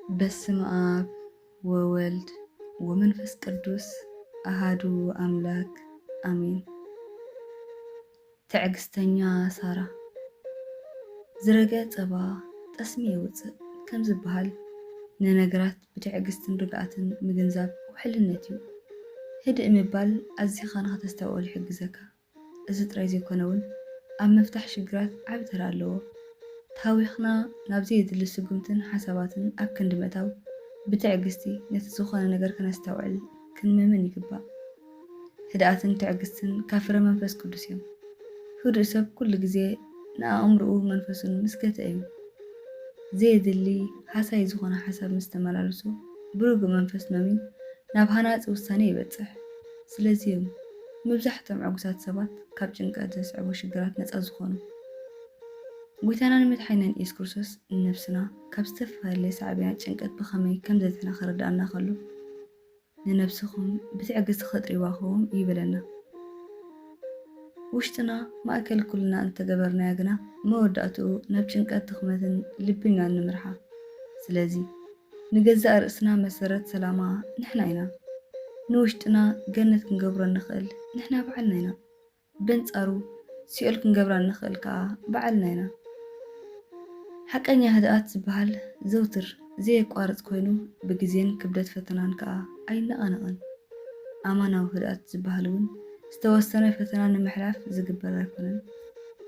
በስመ አብ ወወልድ ወመንፈስ ቅዱስ አሃዱ አምላክ አሜን። ትዕግስተኛ ሳራ ዝረገ ጸባ ጠስሚ የውፅእ ከም ዝበሃል ንነገራት ብትዕግስትን ርግኣትን ምግንዛብ ውሕልነት እዩ። ህድእ ምባል ኣዝኻ ንኽተስተውዕል ይሕግዘካ። እዚ ጥራይ ዘይኮነውን ኣብ መፍታሕ ሽግራት ዓቢ ተራ ኣለዎ። ታዊኽና ናብ ዘይድሊ ስጉምትን ሓሳባትን ኣብ ክንዲ ምእታው ብትዕግስቲ ነቲ ዝኾነ ነገር ከነስተውዕል ክንምምን ይግባእ። ህድኣትን ትዕግስትን ካብ ፍረ መንፈስ ቅዱስ እዮም። ህዱእ ሰብ ኩሉ ግዜ ንኣእምርኡ መንፈሱን ምስገተ እዩ። ዘይድሊ ሓሳይ ዝኾነ ሓሳብ ምስ ተመላለሱ ብርጉእ መንፈስ ነሚን ናብ ሃናፂ ውሳኔ ይበፅሕ። ስለዚ እዮም መብዛሕትኦም ዕጉሳት ሰባት ካብ ጭንቀት ዘስዕቡ ሽግራት ነፃ ዝኾኑ። ጎይታና ንመድሓኒትና ኢየሱስ ክርስቶስ ነብስና ካብ ዝተፈላለየ ሳዕብያን ጭንቀት ብኸመይ ከም ዘጥዕና ክረዳእና ከሎ ንነብስኹም ብትዕግስቲ ከጥሪዋኽዎም ይብለና። ውሽጥና ማእከል ኩልና እንተገበርናያ ግና መወዳእትኡ ናብ ጭንቀት ትኽመትን ልብኛ ንምርሓ። ስለዚ ንገዛእ ርእስና መሰረት ሰላማ ንሕና ኢና። ንውሽጥና ገነት ክንገብሮ ንኽእል ንሕና ባዕልና ኢና። በንጻሩ ሲኦል ክንገብራ ንኽእል ከዓ ባዕልና ኢና። ሓቀኛ ህድኣት ዝበሃል ዘውትር ዘየቋርፅ ኮይኑ ብግዜን ክብደት ፈተናን ከዓ ኣይነቐነቐን። ኣማናዊ ህድኣት ዝበሃል እውን ዝተወሰነ ፈተና ንምሕላፍ ዝግበር ኣይኮነን።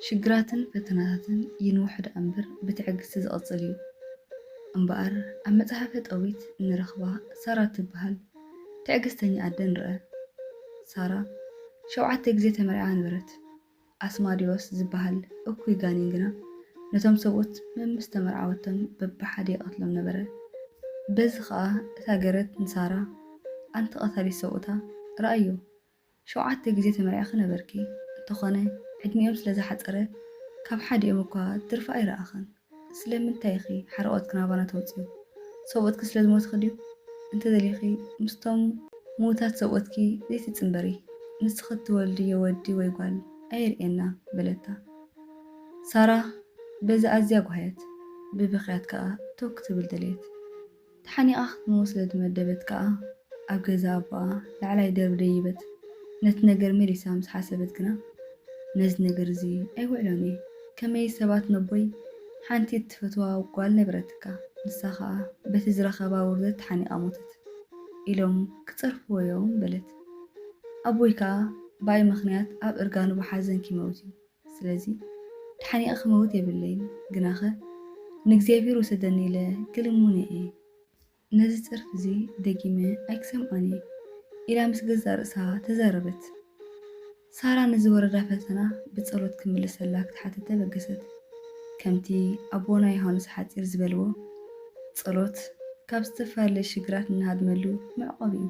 ሽግራትን ፈተናታትን ይንውሕድ እምበር ብትዕግስቲ ዝቕፅል እዩ። እምበኣር ኣብ መጽሓፈ ጠዊት ንረኽባ ሳራ ትበሃል ትዕግስተኛ ኣደ ንርአ። ሳራ 7 ግዜ ተመርዓ ነበረት። ኣስማዲዮስ ዝበሃል እኩይ ጋኔን ግና ነቶም ሰብኡት መምስ ተመርዓወቶም በብሓደ ይቐትሎም ነበረ። በዚ ከዓ እታ ገረት ንሳራ ኣንቲ ቐታሊት ሰብኡታ ረኣዮ 7 ግዜ ተመርዒኺ ነበርኪ፣ እንተኾነ ዕድሚኦም ስለ ዝሓፀረ ካብ ሓዲኦም እኳ ትርፊ ኣይረኣኸን። ስለምንታይ ኺ ሓረቆት ክናባና ተውፅዩ ሰብኡትኪ ስለ ዝሞትኺ ድዩ? እንተደሊኺ ምስቶም ምዉታት ሰብኡትኪ ዘይትፅንበሪ ንስኺ እትወልድዮ ወዲ ወይ ጓል ኣይርኤና በለታ። ሳራ በዛ ኣዝያ ጓህየት ብብኽያት ከዓ ቶክ ትብል ደልየት። ተሓኒቓ ክትምወት ስለ ዝመደበት ከዓ ኣብ ገዛ ኣቦኣ ላዕላይ ደርቢ ደይበት ነቲ ነገር መሪሳ ምስ ሓሰበት ግና ነዚ ነገር እዚ ኣይውዕሎን እየ። ከመይ ሰባት ነቦይ ሓንቲ እትፈትዋ ጓል ነበረትካ ንሳ ከዓ በቲ ዝረኸባ ውርደት ተሓኒቓ ሞተት ኢሎም ክፀርፍዎ እዮም በለት። ኣቦይ ከዓ ብኣይ ምኽንያት ኣብ እርጋኑ ብሓዘን ክመውት እዩ። ስለዚ ተሓኒቐ ክመውት የብለይን ግናኸ ንእግዚኣብሔር ወሰደኒ ኢለ ክልሙን እየ። ነዚ ፅርፍ እዚ ደጊመ ኣይክሰምዖን እየ ኢላ ምስ ገዛእ ርእሳ ተዛረበት። ሳራ ነዚ ወረዳ ፈተና ብጸሎት ክምልሰላ ክትሓትት ተበገሰት። ከምቲ ኣቦና ዮሃንስ ሓፂር ዝበልዎ ጸሎት ካብ ዝተፈላለየ ሽግራት እንሃድመሉ መዕቆብ እዩ።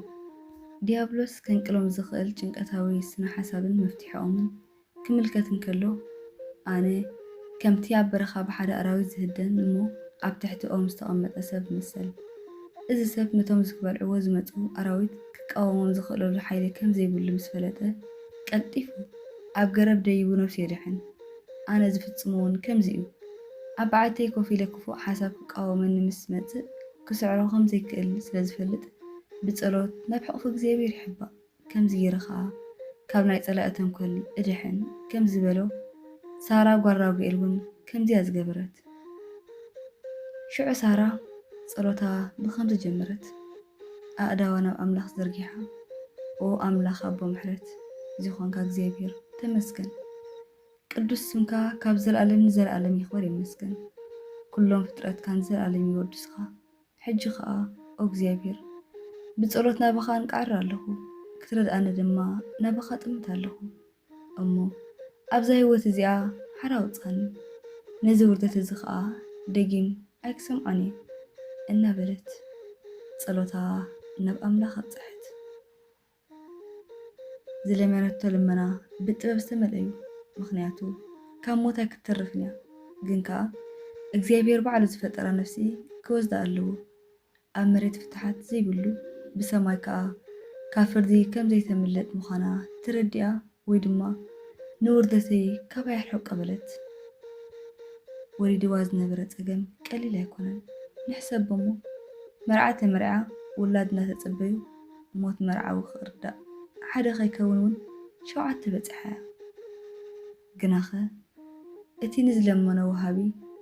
ዲያብሎስ ከንቅሎም ዝኽእል ጭንቀታዊ ስነ ሓሳብን መፍትሒኦምን ክምልከት እንከሎ ኣነ ከምቲ ኣብ በረኻ ብሓደ ኣራዊት ዝህደን እሞ ኣብ ትሕቲ ኦም ዝተቐመጠ ሰብ ምሰል። እዚ ሰብ ነቶም ዝክበልዕዎ ዝመፁ ኣራዊት ክቃወሞም ዝኽእለሉ ሓይሊ ከም ዘይብሉ ምስ ፈለጠ ቀልጢፉ ኣብ ገረብ ደይቡ ነፍሲ የድሕን። ኣነ ዝፍጽሞ እውን ከምዚ እዩ። ኣብ በዓልተይ ኮፍ ኢለ ክፉእ ሓሳብ ክቃወመኒ ምስ መፅእ ክስዕሮ ከም ዘይክእል ስለ ዝፈልጥ ብጸሎት ናብ ሕቑፊ እግዚኣብሔር ይሕባእ። ከምዚ ገይረ ከዓ ካብ ናይ ጸላኢ ተንኰል እድሕን ከም ዝበሎ ሳራ ጓል ራጉኤል እውን ከምዚያ ዝገበረት። ሽዑ ሳራ ጸሎታ ብኸምዚ ጀመረት። ኣእዳዋ ናብ ኣምላኽ ዘርጊሓ ኦ ኣምላኽ ኣቦ ምሕረት ዝኾንካ እግዚኣብሔር ተመስገን። ቅዱስ ስምካ ካብ ዘለኣለም ንዘለኣለም ይኽበር ይመስገን። ኩሎም ፍጥረትካ ንዘለኣለም ይወድስኻ። ሕጂ ከዓ ኦ እግዚኣብሔር ብጸሎት ናባኻ ንቃዕር ኣለኹ፣ ክትረድኣኒ ድማ ናባኻ ጥምት ኣለኹ። እሞ ኣብዛ ህይወት እዚኣ ሓራ ውፃኒ። ነዚ ውርደት እዚ ከዓ ደጊም ኣይክሰምዖን እየ እናበለት ጸሎታ ናብ ኣምላኽ ኣጽሕት። ዝለመነቶ ልመና ብጥበብ ዝተመልአ እዩ። ምክንያቱ ካብ ሞት ኣይክተርፍን እያ። ግን ከዓ እግዚኣብሔር ባዕሉ ዝፈጠራ ነፍሲ ክወስዳ ኣለዎ። ኣብ መሬት ፍትሓት ዘይብሉ ብሰማይ ከዓ ካብ ፍርዲ ከም ዘይተምለጥ ምዃና ትረዲኣ ወይ ድማ ንውርደተይ ካብ ኣይርሕቕ ቀበለት። ወሪድዋ ዝነበረ ፀገም ቀሊል ኣይኮነን። ንሕሰብ እሞ መርዓተ መርዓ ውላድ እናተጸበዩ ሞት መርዓዊ ክርዳእ ሓደ ኸይከውን እውን 7 በጽሐ ግናኸ እቲ ንዝለመኖ ወሃቢ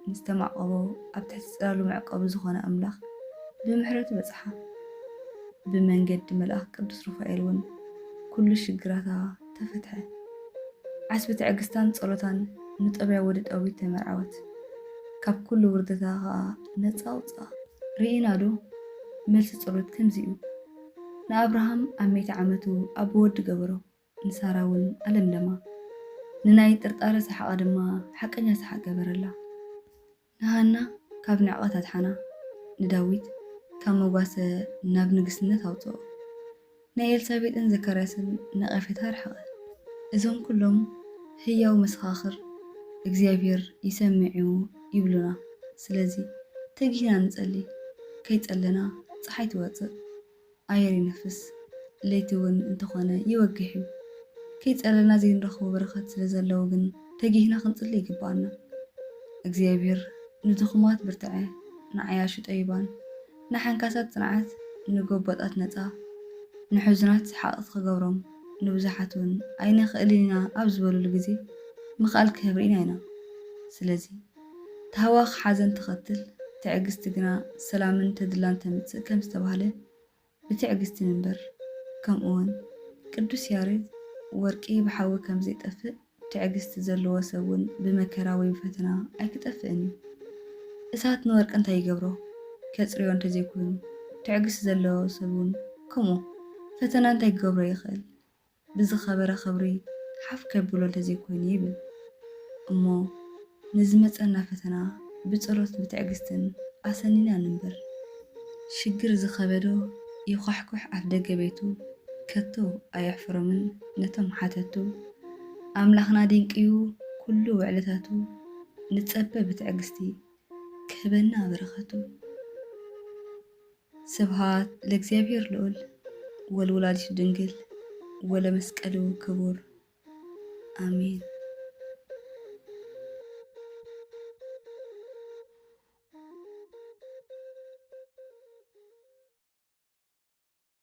ንዝተማዕቐቦ ኣብ ትሕቲ ጽላሉ መዕቀቡ ዝኾነ ኣምላኽ ብምሕረቱ በጽሓ ብመንገዲ መልኣኽ ቅዱስ ሩፋኤል እውን ኩሉ ሽግራታ ተፈትሐ። ዓስቢ ትዕግስታን ጸሎታን ንጠብያ ወዲ ጣዊት ተመርዓወት ካብ ኩሉ ውርደታ ኸዓ ነፃ ውፃ ርኢና ዶ መልሲ ጸሎት ከምዚ እዩ። ንኣብርሃም ኣብ 100 ዓመቱ ኣብ ወዲ ገበሮ ንሳራ እውን ኣለምለማ ንናይ ጥርጣረ ሰሓቐ ድማ ሓቀኛ ሰሓቕ ገበረላ። ንሃና ካብ ንዕቐት ኣድሓና ንዳዊት ካብ መጓሰ ናብ ንግስነት ኣውፅኦ ናይ ኤልሳቤጥን ዘካርያስን ነቐፌታ ረሓቐ። እዞም ኩሎም ህያው መሰኻኽር እግዚኣብሔር ይሰምዑ ይብሉና። ስለዚ ተጊህና ንጸሊ ከይጸለና ፀሓይ ትወፅእ ኣየር ይነፍስ ለይቲ እውን እንተኾነ ይወግሕ እዩ። ከይጸለና ዘይንረኽቦ በረኸት ስለ ዘለዎ ግን ተጊህና ክንጽሊ ይግባአና። እግዚኣብሔር ንድኹማት ብርትዐ ንዓያሹ ጠይባን ንሓንካሳት ጽንዓት ንጎበጣት ነፃ ንሕዙናት ሰሓቕቲ ክገብሮም ንብዙሓት እውን ኣይንኽእልን ኢና ኣብ ዝበሉሉ ግዜ ምኽኣል ክህብ ኢና ኢና። ስለዚ ተሃዋኽ ሓዘን ትኸትል ትዕግስቲ ግና ሰላምን ተድላን ተምጽእ ከም ዝተባህለ ብትዕግስቲ ንንበር። ከምኡውን ቅዱስ ያሬድ ወርቂ ብሓዊ ከም ዘይጠፍእ ትዕግስቲ ዘለዎ ሰብ እውን ብመከራ ወይ ብፈተና ኣይክጠፍእን እዩ። እሳት ንወርቂ እንታይ ይገብሮ ከጽርዮ እንተዘይኮይኑ ትዕግስቲ ዘለዎ ሰብ እውን ከምኡ ፈተና እንታይ ክገብሮ ይኽእል ብዝኸበረ ኽብሪ ሓፍ ከብሎ እንተዘይኮይኑ ይብል እሞ ንዝመፀና ፈተና ብጸሎት ብትዕግስትን ኣሰኒና ንንበር። ሽግር ዝኸበዶ ይኳሕኩሕ ኣፍ ደገ ቤቱ ከቶ ኣየሕፍሮምን ነቶም ሓተቱ ኣምላኽና ድንቅዩ ኩሉ ውዕለታቱ ንጸበ ብትዕግስቲ ክህበና በረኸቱ። ስብሃት ለእግዚአብሔር ልዑል ወለወላዲቱ ድንግል ወለመስቀሉ ክቡር አሜን።